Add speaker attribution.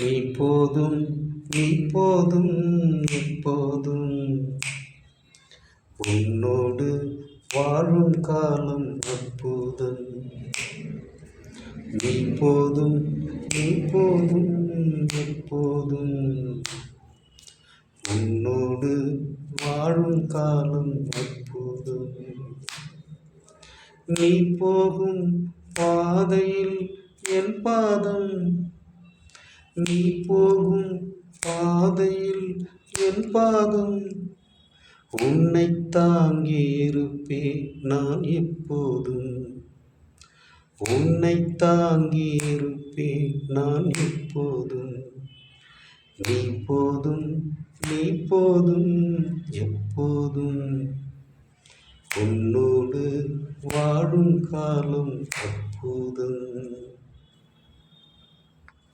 Speaker 1: நீ போதும் நீ போதும் எப்போதும் உன்னோடு வாழும் காலம் அற்புதம். நீ போதும் நீ போதும் எப்போதும் உன்னோடு வாழும் காலம் அற்புதம். நீ போகும் பாதையில் என் பாதம், நீ போகும் பாதையில் என் பாதம், உன்னை தாங்கி இருப்பேன் நான் எப்போதும், உன்னை தாங்கி இருப்பேன் நான் எப்போதும். நீ போதும் நீ போதும் எப்போதும் உன்னோடு வாழும் காலம் அற்புதம்.